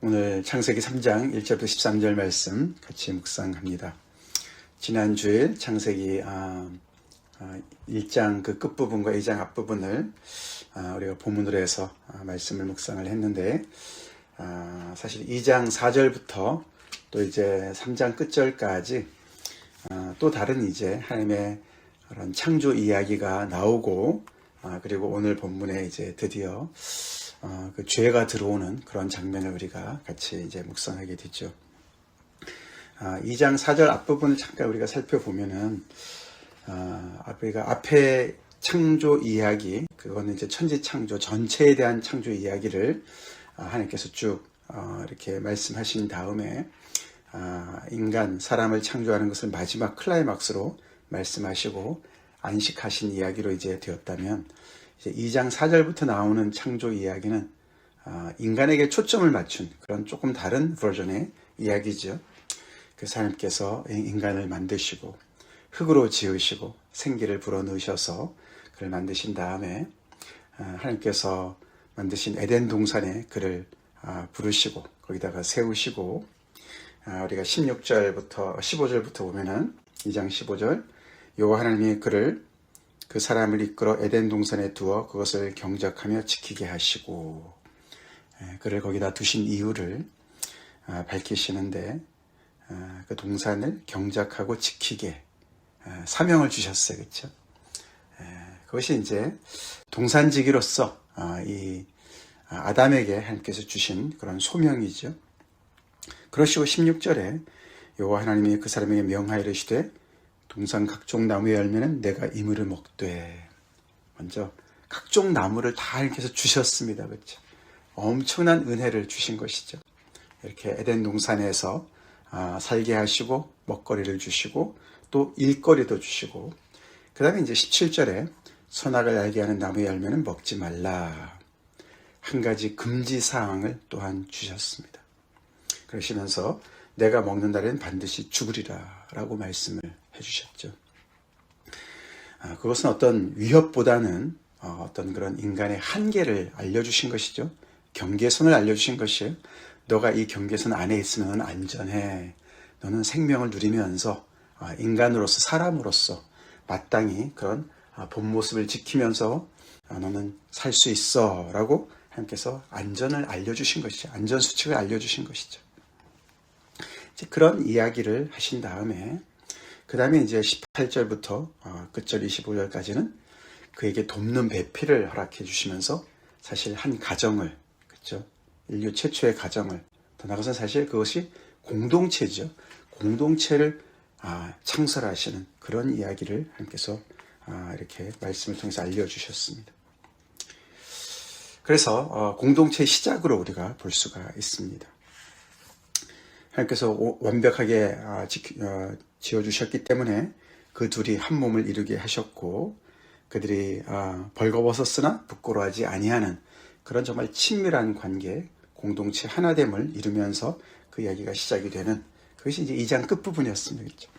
오늘 창세기 3장 1절부터 13절 말씀 같이 묵상합니다. 지난 주일 창세기 1장 그 끝부분과 2장 앞부분을 우리가 본문으로 해서 말씀을 묵상을 했는데, 사실 2장 4절부터 또 이제 3장 끝절까지 또 다른 이제 하나님의 그런 창조 이야기가 나오고, 그리고 오늘 본문에 이제 드디어 그 죄가 들어오는 그런 장면을 우리가 같이 이제 묵상하게 되죠. 2장 4절 앞부분을 잠깐 우리가 살펴보면은, 우리가 앞에 창조 이야기, 그거는 이제 천지 창조 전체에 대한 창조 이야기를 하나님께서 쭉 이렇게 말씀하신 다음에, 인간, 사람을 창조하는 것을 마지막 클라이막스로 말씀하시고 안식하신 이야기로 이제 되었다면, 이제 2장 4절부터 나오는 창조 이야기는 인간에게 초점을 맞춘 그런 조금 다른 버전의 이야기죠. 그래서 하나님께서 인간을 만드시고 흙으로 지으시고 생기를 불어넣으셔서 그를 만드신 다음에 하나님께서 만드신 에덴 동산에 그를 부르시고 거기다가 세우시고, 우리가 16절부터 15절부터 보면은 2장 15절, 여호와 하나님이 그 사람을 이끌어 에덴 동산에 두어 그것을 경작하며 지키게 하시고, 그를 거기다 두신 이유를 밝히시는데, 그 동산을 경작하고 지키게 사명을 주셨어요. 그렇죠? 그것이 이제 동산지기로서 이 아담에게 하나님께서 주신 그런 소명이죠. 그러시고 16절에 여호와 하나님이 그 사람에게 명하여 이르시되 동산 각종 나무의 열매는 내가 이물을 먹되. 먼저 각종 나무를 다 하나님께서 주셨습니다. 그렇죠? 엄청난 은혜를 주신 것이죠. 이렇게 에덴 동산에서 살게 하시고 먹거리를 주시고 또 일거리도 주시고, 그 다음에 이제 17절에 선악을 알게 하는 나무의 열매는 먹지 말라, 한 가지 금지사항을 또한 주셨습니다. 그러시면서 내가 먹는 날에는 반드시 죽으리라 라고 말씀을 해주셨죠. 그것은 어떤 위협보다는 어떤 그런 인간의 한계를 알려주신 것이죠. 경계선을 알려주신 것이에요. 너가 이 경계선 안에 있으면 너는 안전해. 너는 생명을 누리면서 인간으로서, 사람으로서 마땅히 그런 본 모습을 지키면서 너는 살 수 있어 라고 하나님께서 안전을 알려주신 것이죠. 안전수칙을 알려주신 것이죠. 이제 그런 이야기를 하신 다음에, 그 다음에 이제 18절부터 끝절 25절까지는 그에게 돕는 배필을 허락해 주시면서 사실 한 가정을, 그렇죠? 인류 최초의 가정을, 더 나아가서 사실 그것이 공동체죠. 공동체를 창설하시는 그런 이야기를 하나님께서 이렇게 말씀을 통해서 알려주셨습니다. 그래서 공동체의 시작으로 우리가 볼 수가 있습니다. 하나님께서 완벽하게 지어주셨기 때문에 그 둘이 한 몸을 이루게 하셨고, 그들이 벌거벗었으나 부끄러워하지 아니하는 그런 정말 친밀한 관계, 공동체 하나됨을 이루면서 그 이야기가 시작이 되는, 그것이 이제 2장 끝부분이었습니다. 그렇죠?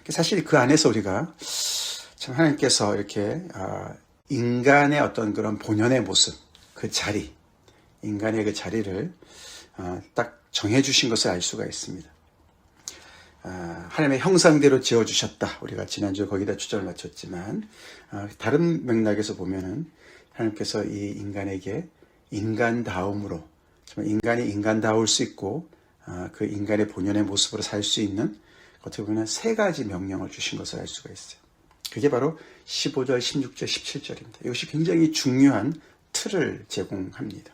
사실 그 안에서 우리가 참 하나님께서 이렇게 인간의 어떤 그런 본연의 모습, 그 자리, 인간의 그 자리를 딱 정해주신 것을 알 수가 있습니다. 하나님의 형상대로 지어주셨다. 우리가 지난주에 거기다 초점을 맞췄지만, 다른 맥락에서 보면은 하나님께서 이 인간에게 인간다움으로, 정말 인간이 인간다울 수 있고, 그 인간의 본연의 모습으로 살 수 있는, 어떻게 보면 세 가지 명령을 주신 것을 알 수가 있어요. 그게 바로 15절, 16절, 17절입니다. 이것이 굉장히 중요한 틀을 제공합니다.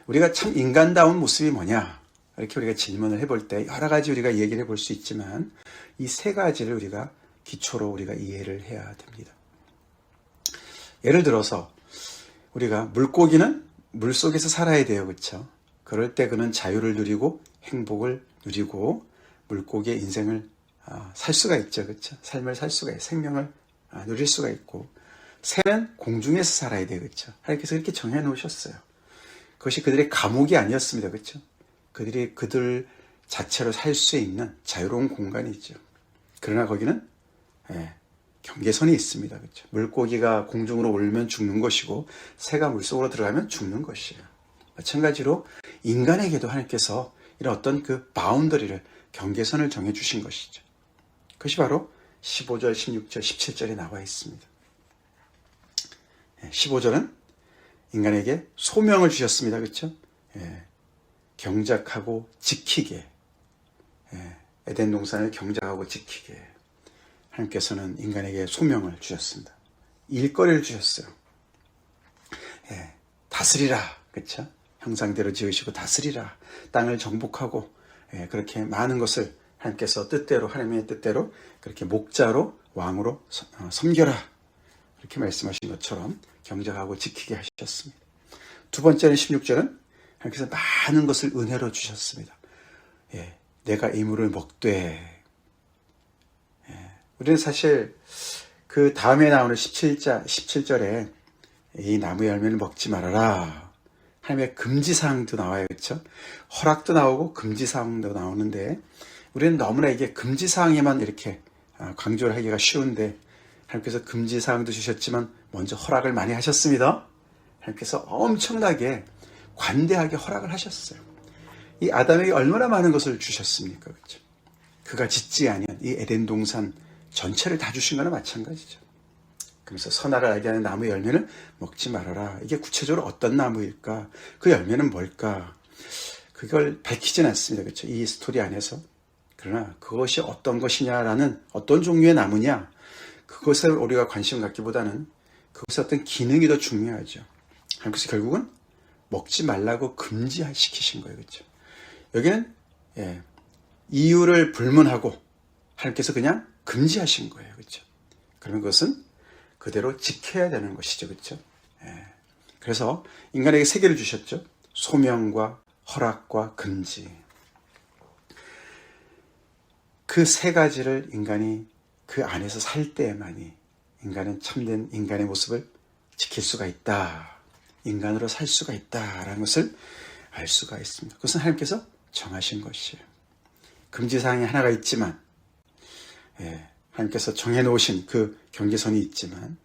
우리가 참 인간다운 모습이 뭐냐? 이렇게 우리가 질문을 해볼 때 여러 가지 우리가 얘기를 해볼 수 있지만, 이 세 가지를 우리가 기초로 우리가 이해를 해야 됩니다. 예를 들어서 우리가 물고기는 물속에서 살아야 돼요. 그렇죠? 그럴 때 그는 자유를 누리고 행복을 누리고 물고기의 인생을 살 수가 있죠. 그렇죠? 삶을 살 수가 있어요. 생명을 누릴 수가 있고, 새는 공중에서 살아야 돼요. 그렇죠? 하나님께서 이렇게 정해 놓으셨어요. 그것이 그들의 감옥이 아니었습니다. 그렇죠? 그들이 그들 자체로 살 수 있는 자유로운 공간이죠. 그러나 거기는 경계선이 있습니다. 그렇죠? 물고기가 공중으로 오르면 죽는 것이고 새가 물속으로 들어가면 죽는 것이에요. 마찬가지로 인간에게도 하나님께서 이런 어떤 그 바운더리를, 경계선을 정해주신 것이죠. 그것이 바로 15절, 16절, 17절에 나와 있습니다. 15절은 인간에게 소명을 주셨습니다. 그렇죠? 경작하고 지키게, 에덴 동산을 경작하고 지키게 하나님께서는 인간에게 소명을 주셨습니다. 일거리를 주셨어요. 다스리라, 그렇죠? 형상대로 지으시고 다스리라, 땅을 정복하고, 그렇게 많은 것을 하나님께서 뜻대로, 하나님의 뜻대로 그렇게 목자로 왕으로 섬겨라, 그렇게 말씀하신 것처럼 경작하고 지키게 하셨습니다. 두 번째는 16절은 하나님께서 많은 것을 은혜로 주셨습니다. 내가 이 물을 먹되. 우리는 사실 그 다음에 나오는 17절에 이 나무 열매를 먹지 말아라, 하나님의 금지사항도 나와요. 그렇죠? 허락도 나오고 금지사항도 나오는데 우리는 너무나 이게 금지사항에만 이렇게 강조를 하기가 쉬운데, 하나님께서 금지사항도 주셨지만 먼저 허락을 많이 하셨습니다. 하나님께서 엄청나게 관대하게 허락을 하셨어요. 이 아담에게 얼마나 많은 것을 주셨습니까? 그렇죠? 그가 짓지 아니한 이 에덴 동산 전체를 다 주신 거나 마찬가지죠. 그래서 선악을 알게 하는 나무 열매는 먹지 말아라. 이게 구체적으로 어떤 나무일까? 그 열매는 뭘까? 그걸 밝히진 않습니다. 그렇죠? 이 스토리 안에서. 그러나 그것이 어떤 것이냐라는, 어떤 종류의 나무냐, 그것에 우리가 관심 갖기보다는 그것의 어떤 기능이 더 중요하죠. 그래서 결국은 먹지 말라고 금지시키신 거예요. 그렇죠? 여기는 이유를 불문하고 하나님께서 그냥 금지하신 거예요. 그렇죠? 그러면 그것은 그대로 지켜야 되는 것이죠. 그렇죠? 그래서 인간에게 세 개를 주셨죠. 소명과 허락과 금지. 그 세 가지를 인간이 그 안에서 살 때만이 인간은 참된 인간의 모습을 지킬 수가 있다, 인간으로 살 수가 있다라는 것을 알 수가 있습니다. 그것은 하나님께서 정하신 것이에요. 금지사항이 하나가 있지만, 하나님께서 정해놓으신 그 경계선이 있지만,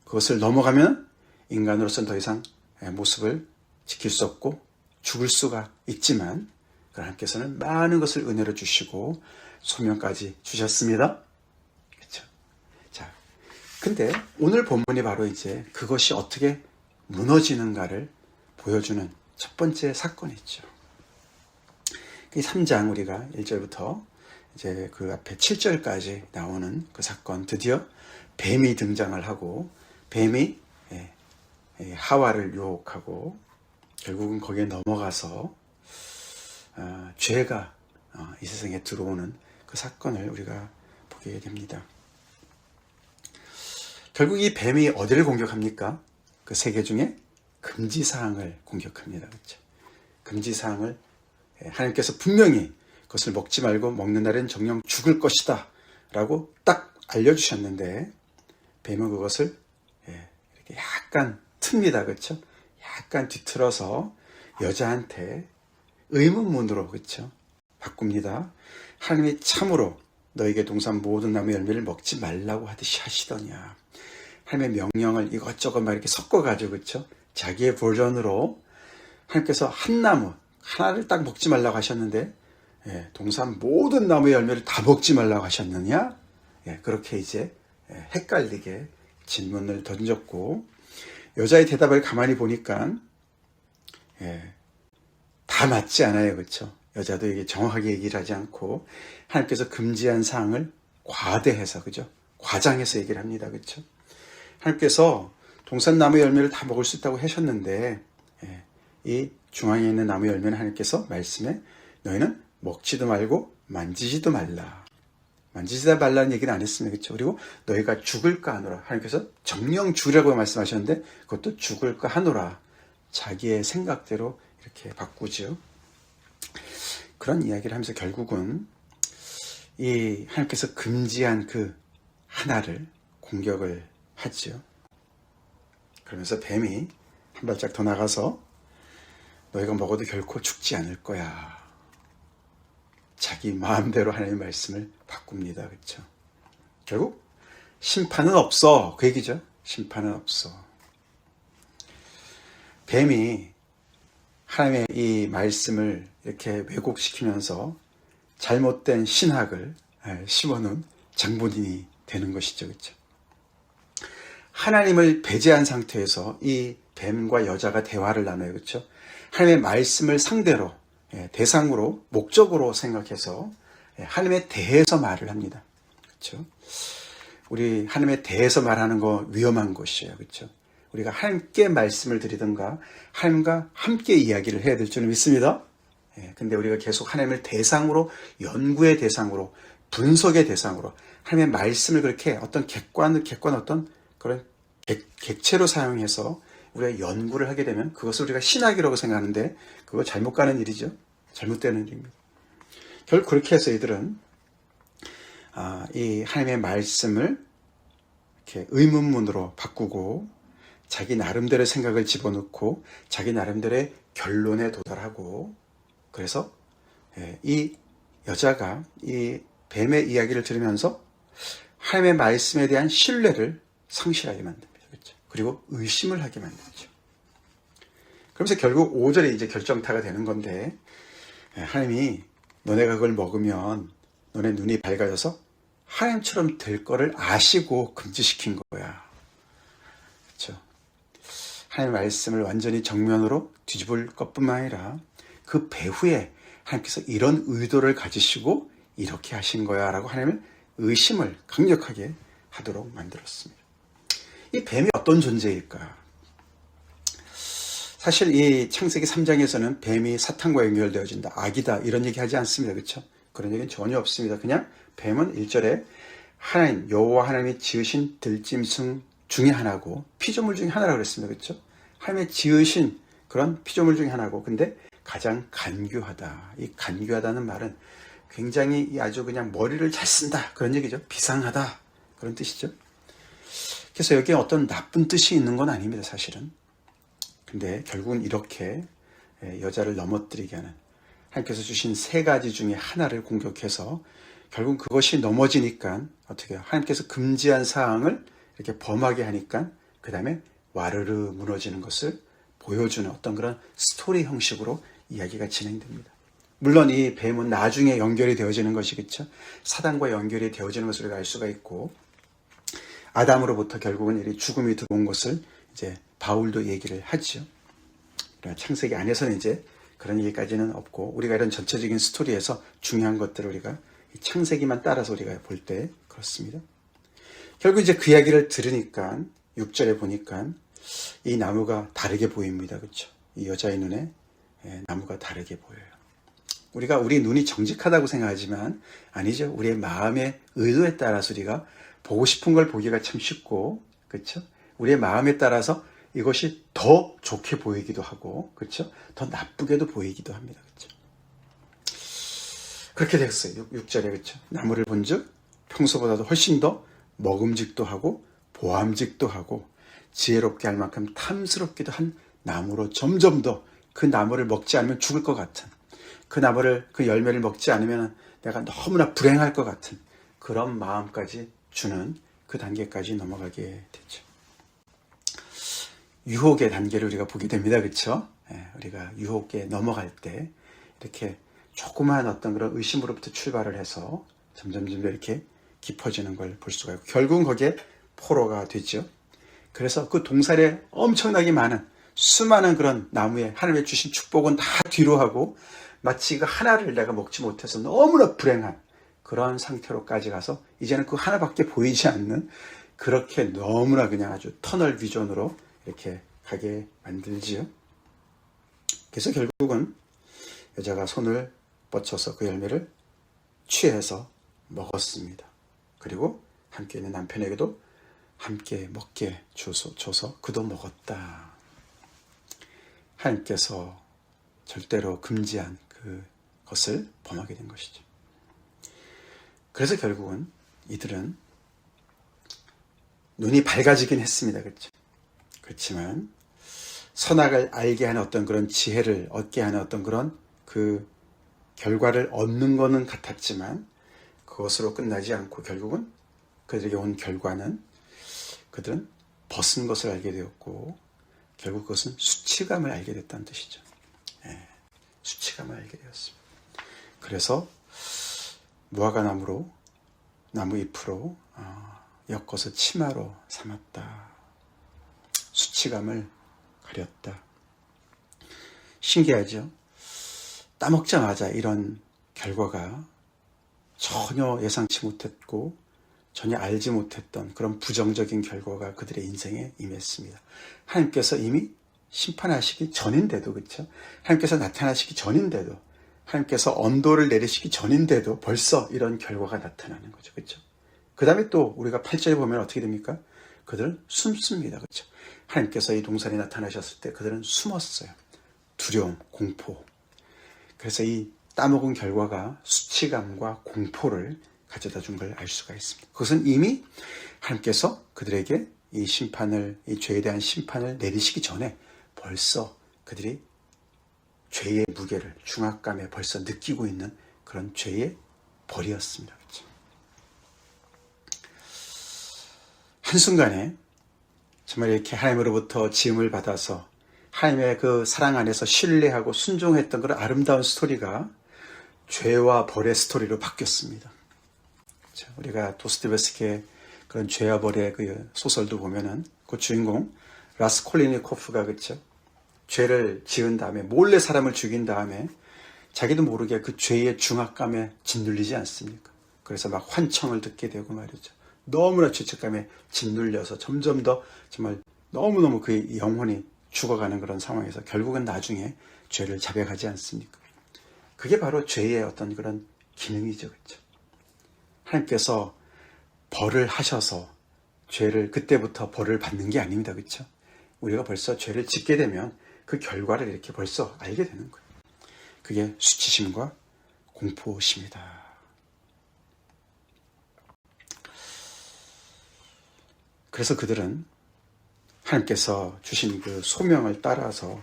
그것을 넘어가면 인간으로서는 더 이상 모습을 지킬 수 없고 죽을 수가 있지만, 하나님께서는 많은 것을 은혜로 주시고 소명까지 주셨습니다. 그렇죠? 자, 근데 오늘 본문이 바로 이제 그것이 어떻게 무너지는가를 보여주는 첫 번째 사건이죠. 이 3장 우리가 1절부터 이제 그 앞에 7절까지 나오는 그 사건, 드디어 뱀이 등장을 하고 뱀이 하와를 유혹하고 결국은 거기에 넘어가서 죄가 이 세상에 들어오는 그 사건을 우리가 보게 됩니다. 결국 이 뱀이 어디를 공격합니까? 그 세 개 중에 금지사항을 공격합니다. 그렇죠? 금지사항을 하나님께서 분명히 그것을 먹지 말고 먹는 날엔 정녕 죽을 것이다 라고 딱 알려주셨는데, 뱀은 그것을 이렇게 약간 틉니다. 그렇죠? 약간 뒤틀어서 여자한테 의문문으로, 그렇죠? 바꿉니다. 하나님이 참으로 너에게 동산 모든 나무 열매를 먹지 말라고 하듯이 하시더냐. 하나님의 명령을 이것저것 막 이렇게 섞어가지고, 그렇죠? 자기의 버전으로 하나님께서 한 나무 하나를 딱 먹지 말라고 하셨는데, 동산 모든 나무의 열매를 다 먹지 말라고 하셨느냐? 그렇게 이제 헷갈리게 질문을 던졌고, 여자의 대답을 가만히 보니까 다 맞지 않아요. 그렇죠? 여자도 이게 정확하게 얘기를 하지 않고 하나님께서 금지한 사항을 과대해서, 그죠? 과장해서 얘기를 합니다. 그렇죠? 하나님께서 동산나무 열매를 다 먹을 수 있다고 하셨는데, 이 중앙에 있는 나무 열매는 하나님께서 말씀에 너희는 먹지도 말고 만지지도 말라. 만지지도 말라는 얘기는 안 했습니다. 그렇죠? 그리고 너희가 죽을까 하노라. 하나님께서 정령 죽으라고 말씀하셨는데 그것도 죽을까 하노라. 자기의 생각대로 이렇게 바꾸죠. 그런 이야기를 하면서 결국은 이 하나님께서 금지한 그 하나를 공격을 하죠. 그러면서 뱀이 한 발짝 더 나가서 너희가 먹어도 결코 죽지 않을 거야. 자기 마음대로 하나님의 말씀을 바꿉니다. 그렇죠? 결국 심판은 없어. 그 얘기죠. 심판은 없어. 뱀이 하나님의 이 말씀을 이렇게 왜곡시키면서 잘못된 신학을 심어놓은 장본인이 되는 것이죠. 그렇죠? 하나님을 배제한 상태에서 이 뱀과 여자가 대화를 나눠요. 그렇죠? 하나님의 말씀을 상대로, 대상으로, 목적으로 생각해서 하나님에 대해서 말을 합니다. 그렇죠? 우리 하나님에 대해서 말하는 거 위험한 것이에요. 그렇죠? 우리가 함께 말씀을 드리든가 하나님과 함께 이야기를 해야 될 줄은 믿습니다. 근데 우리가 계속 하나님을 대상으로, 연구의 대상으로, 분석의 대상으로 하나님의 말씀을 그렇게 어떤 객관 어떤 그런 객체로 사용해서 우리가 연구를 하게 되면 그것을 우리가 신학이라고 생각하는데 그거 잘못 가는 일이죠. 잘못되는 일입니다. 결국 그렇게 해서 이들은 이 하나님의 말씀을 이렇게 의문문으로 바꾸고 자기 나름대로의 생각을 집어넣고 자기 나름대로의 결론에 도달하고, 그래서 이 여자가 이 뱀의 이야기를 들으면서 하나님의 말씀에 대한 신뢰를 상실하게 만듭니다. 그렇죠? 그리고 의심을 하게 만들죠. 그러면서 결국 5절에 이제 결정타가 되는 건데, 하나님이 너네가 그걸 먹으면 너네 눈이 밝아져서 하나님처럼 될 거를 아시고 금지시킨 거야. 그렇죠? 하나님의 말씀을 완전히 정면으로 뒤집을 것뿐만 아니라 그 배후에 하나님께서 이런 의도를 가지시고 이렇게 하신 거야 라고 하나님의 의심을 강력하게 하도록 만들었습니다. 이 뱀이 어떤 존재일까? 사실 이 창세기 3장에서는 뱀이 사탄과 연결되어진다, 악이다 이런 얘기 하지 않습니다. 그렇죠? 그런 얘기는 전혀 없습니다. 그냥 뱀은 1절에 하나님, 여호와 하나님이 지으신 들짐승 중에 하나고 피조물 중에 하나라고 그랬습니다. 그렇죠? 하나님의 지으신 그런 피조물 중에 하나고, 근데 가장 간교하다. 이 간교하다는 말은 굉장히 아주 그냥 머리를 잘 쓴다 그런 얘기죠. 비상하다 그런 뜻이죠. 그래서 여기에 어떤 나쁜 뜻이 있는 건 아닙니다. 사실은. 근데 결국은 이렇게 여자를 넘어뜨리게 하는, 하나님께서 주신 3가지 중에 하나를 공격해서 결국 그것이 넘어지니까 어떻게 해요? 하나님께서 금지한 사항을 이렇게 범하게 하니까 그 다음에 와르르 무너지는 것을 보여주는 어떤 그런 스토리 형식으로 이야기가 진행됩니다. 물론 이 뱀은 나중에 연결이 되어지는 것이겠죠. 사단과 연결이 되어지는 것을 우리가 알 수가 있고, 아담으로부터 결국은 이 죽음이 들어온 것을 이제 바울도 얘기를 하죠. 창세기 안에서는 이제 그런 얘기까지는 없고, 우리가 이런 전체적인 스토리에서 중요한 것들을 우리가 창세기만 따라서 우리가 볼 때 그렇습니다. 결국 이제 그 이야기를 들으니까 6절에 보니까 이 나무가 다르게 보입니다. 그렇죠? 이 여자의 눈에 나무가 다르게 보여요. 우리가 우리 눈이 정직하다고 생각하지만 아니죠. 우리의 마음의 의도에 따라서 우리가 보고 싶은 걸 보기가 참 쉽고, 그렇죠? 우리의 마음에 따라서 이것이 더 좋게 보이기도 하고, 그렇죠? 더 나쁘게도 보이기도 합니다. 그렇죠? 그렇게 됐어요. 6절에. 그렇죠? 나무를 본즉 평소보다도 훨씬 더 먹음직도 하고 보암직도 하고 지혜롭게 할 만큼 탐스럽기도 한 나무로 점점 더 그 나무를 먹지 않으면 죽을 것 같은, 그 열매를 먹지 않으면 내가 너무나 불행할 것 같은 그런 마음까지 주는 그 단계까지 넘어가게 되죠. 유혹의 단계를 우리가 보게 됩니다. 그렇죠? 우리가 유혹에 넘어갈 때 이렇게 조그마한 어떤 그런 의심으로부터 출발을 해서 점점 이렇게 깊어지는 걸 볼 수가 있고, 결국은 거기에 포로가 되죠. 그래서 그 동살에 엄청나게 많은 수많은 그런 나무에 하나님의 주신 축복은 다 뒤로 하고 마치 그 하나를 내가 먹지 못해서 너무나 불행한 그런 상태로까지 가서 이제는 그 하나밖에 보이지 않는, 그렇게 너무나 그냥 아주 터널 비전으로 이렇게 가게 만들지요. 그래서 결국은 여자가 손을 뻗쳐서 그 열매를 취해서 먹었습니다. 그리고 함께 있는 남편에게도 함께 먹게 줘서 그도 먹었다. 하나님께서 절대로 금지한 그것을 범하게 된 것이죠. 그래서 결국은 이들은 눈이 밝아지긴 했습니다. 그렇죠? 그렇지만 선악을 알게 하는 어떤 그런 지혜를 얻게 하는 어떤 그런 그 결과를 얻는 것은 같았지만 그것으로 끝나지 않고 결국은 그들에게 온 결과는 그들은 벗은 것을 알게 되었고 결국 그것은 수치감을 알게 됐다는 뜻이죠. 살게 되었습니다. 그래서 무화과 나무 잎으로 엮어서 치마로 삼았다. 수치감을 가렸다. 신기하죠? 따먹자마자 이런 결과가 전혀 예상치 못했고 전혀 알지 못했던 그런 부정적인 결과가 그들의 인생에 임했습니다. 하나님께서 이미 심판하시기 전인데도, 그렇죠? 하나님께서 나타나시기 전인데도, 하나님께서 언도를 내리시기 전인데도 벌써 이런 결과가 나타나는 거죠. 그렇죠? 그 다음에 또 우리가 8절에 보면 어떻게 됩니까? 그들은 숨습니다. 그렇죠? 하나님께서 이 동산에 나타나셨을 때 그들은 숨었어요. 두려움, 공포. 그래서 이 따먹은 결과가 수치감과 공포를 가져다 준 걸 알 수가 있습니다. 그것은 이미 하나님께서 그들에게 이 죄에 대한 심판을 내리시기 전에 벌써 그들이 죄의 무게를 중압감에 벌써 느끼고 있는 그런 죄의 벌이었습니다. 그렇죠? 한순간에 정말 이렇게 하나님으로부터 지음을 받아서 하나님의 그 사랑 안에서 신뢰하고 순종했던 그런 아름다운 스토리가 죄와 벌의 스토리로 바뀌었습니다. 그렇죠? 우리가 도스토옙스키의 그런 죄와 벌의 그 소설도 보면은 그 주인공 라스콜리니코프가, 그렇죠? 죄를 지은 다음에 몰래 사람을 죽인 다음에 자기도 모르게 그 죄의 중압감에 짓눌리지 않습니까? 그래서 막 환청을 듣게 되고 말이죠. 너무나 죄책감에 짓눌려서 점점 더 정말 너무너무 그 영혼이 죽어가는 그런 상황에서 결국은 나중에 죄를 자백하지 않습니까? 그게 바로 죄의 어떤 그런 기능이죠. 그렇죠? 하나님께서 벌을 하셔서 그때부터 벌을 받는 게 아닙니다. 그렇죠? 우리가 벌써 죄를 짓게 되면 그 결과를 이렇게 벌써 알게 되는 거예요. 그게 수치심과 공포심이다. 그래서 그들은 하나님께서 주신 그 소명을 따라서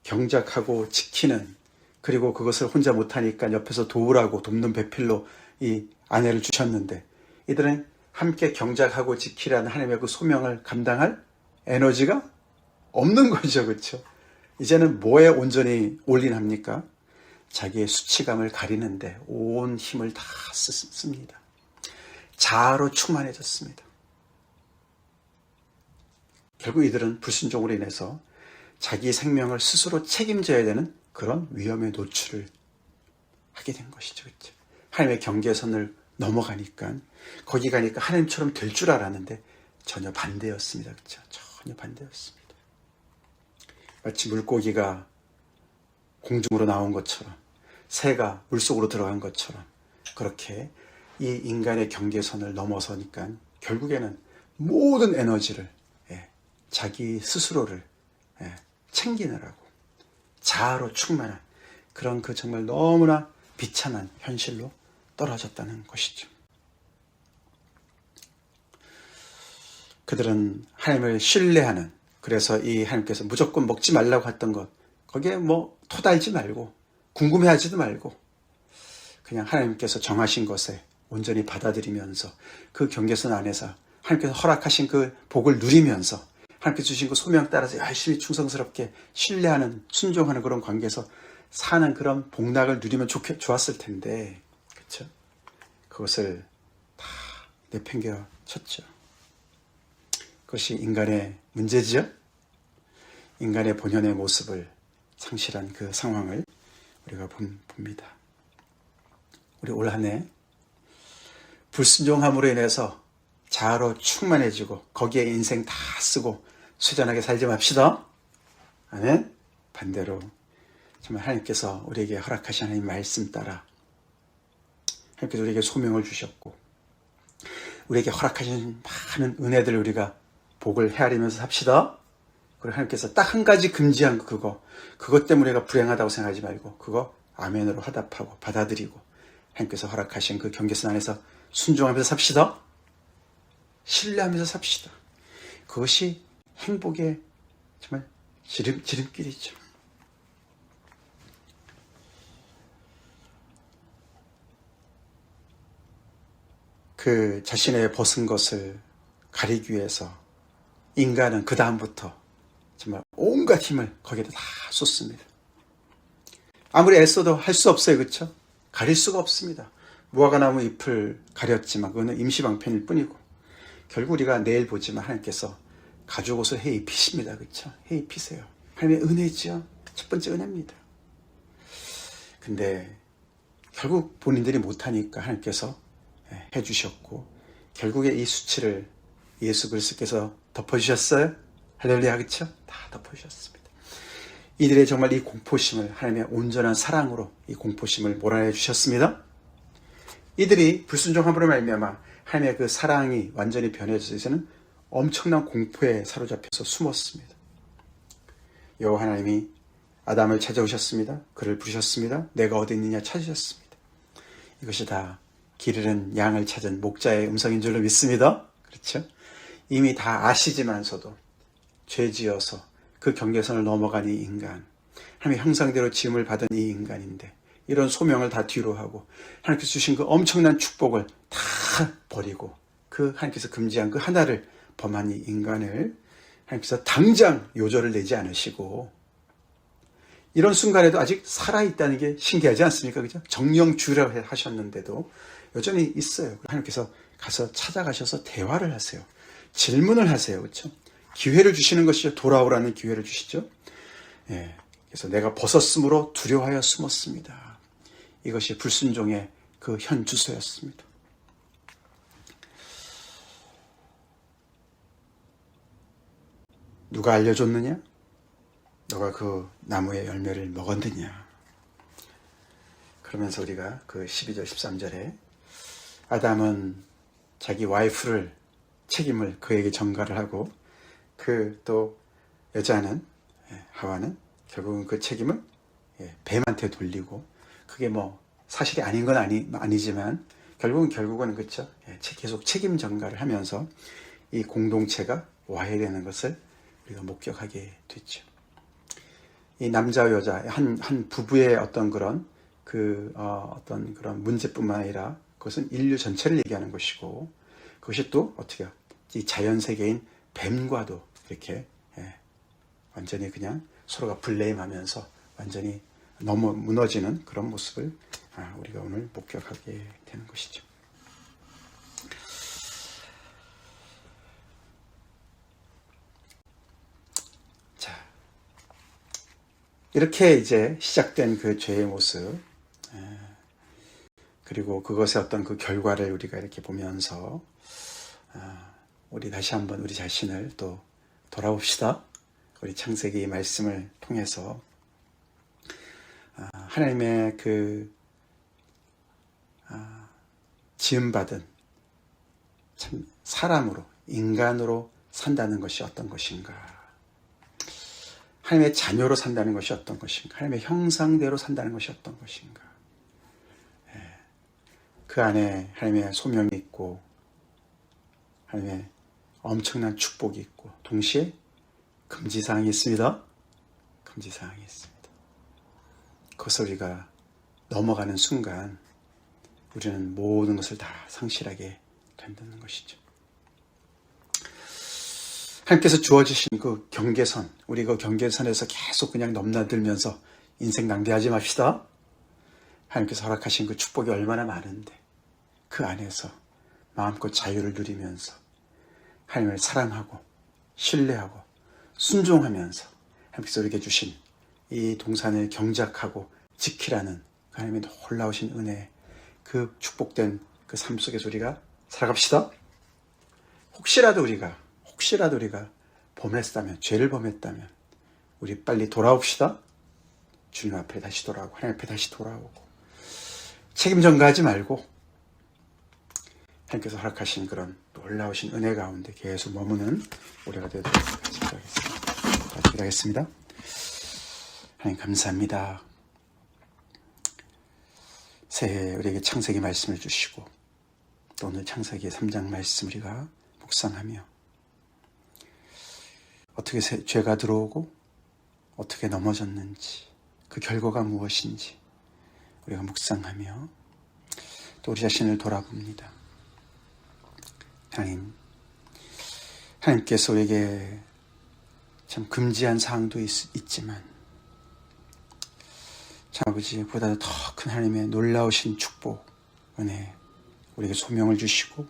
경작하고 지키는, 그리고 그것을 혼자 못하니까 옆에서 도우라고 돕는 배필로 이 아내를 주셨는데, 이들은 함께 경작하고 지키라는 하나님의 그 소명을 감당할 에너지가 없는 거죠. 그렇죠? 이제는 뭐에 온전히 올인합니까? 자기의 수치감을 가리는데 온 힘을 다 씁니다. 자아로 충만해졌습니다. 결국 이들은 불순종으로 인해서 자기 생명을 스스로 책임져야 되는 그런 위험에 노출을 하게 된 것이죠. 그렇죠? 하나님의 경계선을 넘어가니까, 거기 가니까 하나님처럼 될 줄 알았는데 전혀 반대였습니다. 그렇죠? 전혀 반대였습니다. 마치 물고기가 공중으로 나온 것처럼, 새가 물속으로 들어간 것처럼, 그렇게 이 인간의 경계선을 넘어서니까 결국에는 모든 에너지를, 자기 스스로를 챙기느라고 자아로 충만한 그런 그 정말 너무나 비참한 현실로 떨어졌다는 것이죠. 그들은 하나님을 신뢰하는, 그래서 이 하나님께서 무조건 먹지 말라고 했던 것, 거기에 뭐 토달지 말고 궁금해하지도 말고 그냥 하나님께서 정하신 것에 온전히 받아들이면서 그 경계선 안에서 하나님께서 허락하신 그 복을 누리면서 하나님께서 주신 그 소명 따라서 열심히 충성스럽게 신뢰하는, 순종하는 그런 관계에서 사는 그런 복락을 누리면 좋았을 텐데, 그렇죠? 그것을 다 내팽겨 쳤죠. 그것이 인간의 문제지요. 인간의 본연의 모습을 상실한 그 상황을 우리가 봅니다. 우리 올 한 해 불순종함으로 인해서 자아로 충만해지고 거기에 인생 다 쓰고 수전하게 살지 맙시다. 아멘. 반대로 정말 하나님께서 우리에게 허락하신 하나님 말씀 따라 하나님께서 우리에게 소명을 주셨고 우리에게 허락하신 많은 은혜들 우리가 복을 헤아리면서 삽시다. 그리고 하나님께서 딱 한 가지 금지한 그것 때문에 우리가 불행하다고 생각하지 말고 그거 아멘으로 화답하고 받아들이고 하나님께서 허락하신 그 경계선 안에서 순종하면서 삽시다. 신뢰하면서 삽시다. 그것이 행복의 정말 지름길이죠. 그 자신의 벗은 것을 가리기 위해서 인간은 그 다음부터 정말 온갖 힘을 거기에다 다 쏟습니다. 아무리 애써도 할 수 없어요. 그렇죠? 가릴 수가 없습니다. 무화과나무 잎을 가렸지만 그거는 임시방편일 뿐이고 결국 우리가 내일 보지만 하나님께서 가죽 옷을 해 입히십니다. 그렇죠? 해 입히세요. 하나님의 은혜죠. 첫 번째 은혜입니다. 근데 결국 본인들이 못하니까 하나님께서 해주셨고 결국에 이 수치를 예수 그리스도께서 덮어주셨어요. 할렐루야. 그렇죠? 다 덮어주셨습니다. 이들의 정말 이 공포심을 하나님의 온전한 사랑으로 이 공포심을 몰아내 주셨습니다. 이들이 불순종함으로 말미암아 하나님의 그 사랑이 완전히 변해져서 이제는 엄청난 공포에 사로잡혀서 숨었습니다. 여호와 하나님이 아담을 찾아오셨습니다. 그를 부르셨습니다. 내가 어디 있느냐 찾으셨습니다. 이것이 다 길 잃은 양을 찾은 목자의 음성인 줄로 믿습니다. 그렇죠? 이미 다 아시지만서도 죄지어서 그 경계선을 넘어간 이 인간, 하나님의 형상대로 지음을 받은 이 인간인데 이런 소명을 다 뒤로 하고 하나님께서 주신 그 엄청난 축복을 다 버리고 그 하나님께서 금지한 그 하나를 범한 이 인간을 하나님께서 당장 요절을 내지 않으시고 이런 순간에도 아직 살아있다는 게 신기하지 않습니까? 그죠? 정령주의라고 하셨는데도 여전히 있어요. 하나님께서 가서 찾아가셔서 대화를 하세요. 질문을 하세요. 그렇죠? 기회를 주시는 것이죠. 돌아오라는 기회를 주시죠. 예. 그래서 내가 벗었으므로 두려워하여 숨었습니다. 이것이 불순종의 그 현 주소였습니다. 누가 알려줬느냐? 너가 그 나무의 열매를 먹었느냐? 그러면서 우리가 그 12절 13절에 아담은 자기 와이프를 책임을 그에게 전가를 하고 그 또 여자는 하와는 결국은 그 책임을 뱀한테 돌리고 그게 뭐 사실이 아닌 건 아니지만 결국은 그렇죠. 계속 책임 전가를 하면서 이 공동체가 와해되는 것을 우리가 목격하게 됐죠. 이 남자와 여자 한 부부의 어떤 그런 어떤 그런 문제뿐만 아니라 그것은 인류 전체를 얘기하는 것이고 그것이 또 어떻게 이 자연 세계인 뱀과도 이렇게 완전히 그냥 서로가 블레임하면서 완전히 너무 무너지는 그런 모습을 우리가 오늘 목격하게 되는 것이죠. 자, 이렇게 이제 시작된 그 죄의 모습, 그리고 그것의 어떤 그 결과를 우리가 이렇게 보면서 우리 다시 한번 우리 자신을 또 돌아봅시다. 우리 창세기 말씀을 통해서 하나님의 그 지음받은 참 사람으로 인간으로 산다는 것이 어떤 것인가? 하나님의 자녀로 산다는 것이 어떤 것인가? 하나님의 형상대로 산다는 것이 어떤 것인가? 그 안에 하나님의 소명이 있고 하나님의 엄청난 축복이 있고 동시에 금지사항이 있습니다. 금지사항이 있습니다. 그것을 우리가 넘어가는 순간 우리는 모든 것을 다 상실하게 된다는 것이죠. 하나님께서 주어주신 그 경계선, 우리 그 경계선에서 계속 그냥 넘나들면서 인생 낭비하지 맙시다. 하나님께서 허락하신 그 축복이 얼마나 많은데 그 안에서 마음껏 자유를 누리면서 하나님을 사랑하고 신뢰하고 순종하면서 하나님께서 우리에게 주신 이 동산을 경작하고 지키라는 하나님의 놀라우신 은혜, 그 축복된 그 삶 속에서 우리가 살아갑시다. 혹시라도 우리가 범했다면, 죄를 범했다면 우리 빨리 돌아옵시다. 주님 앞에 다시 돌아오고 하나님 앞에 다시 돌아오고 책임 전가하지 말고 하나님께서 허락하신 그런 놀라우신 은혜 가운데 계속 머무는 우리가 되도록 기도하겠습니다. 하나님 감사합니다. 새해 우리에게 창세기 말씀을 주시고 또 오늘 창세기 3장 말씀 우리가 묵상하며 어떻게 죄가 들어오고 어떻게 넘어졌는지 그 결과가 무엇인지 우리가 묵상하며 또 우리 자신을 돌아봅니다. 하나님께서 우리에게 참 금지한 사항도 있지만 참 아버지, 보다 더 큰 하나님의 놀라우신 축복, 은혜, 우리에게 소명을 주시고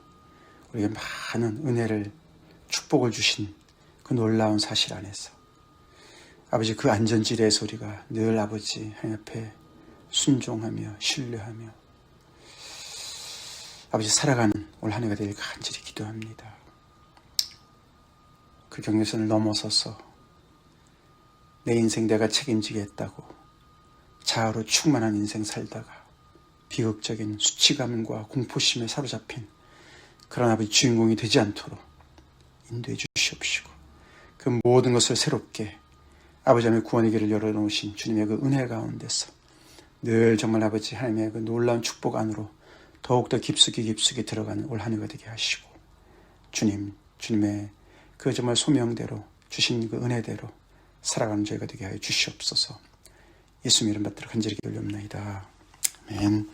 우리에게 많은 은혜를, 축복을 주신 그 놀라운 사실 안에서 아버지, 그 안전지대에서 우리가 늘 아버지 하나님 앞에 순종하며 신뢰하며 아버지 살아가는 올 한 해가 되길 간절히 기도합니다. 그 경계선을 넘어서서 내 인생 내가 책임지겠다고 자아로 충만한 인생 살다가 비극적인 수치감과 공포심에 사로잡힌 그런 아버지 주인공이 되지 않도록 인도해 주시옵시고, 그 모든 것을 새롭게 아버지 하나님의 구원의 길을 열어놓으신 주님의 그 은혜 가운데서 늘 정말 아버지 하나님의 그 놀라운 축복 안으로 더욱더 깊숙이 들어가는 올 한 해가 되게 하시고, 주님의 그 정말 소명대로 주신 그 은혜대로 살아가는 저희가 되게 하여 주시옵소서. 예수님 이름 받들어 간절히 올려옵나이다. 아멘.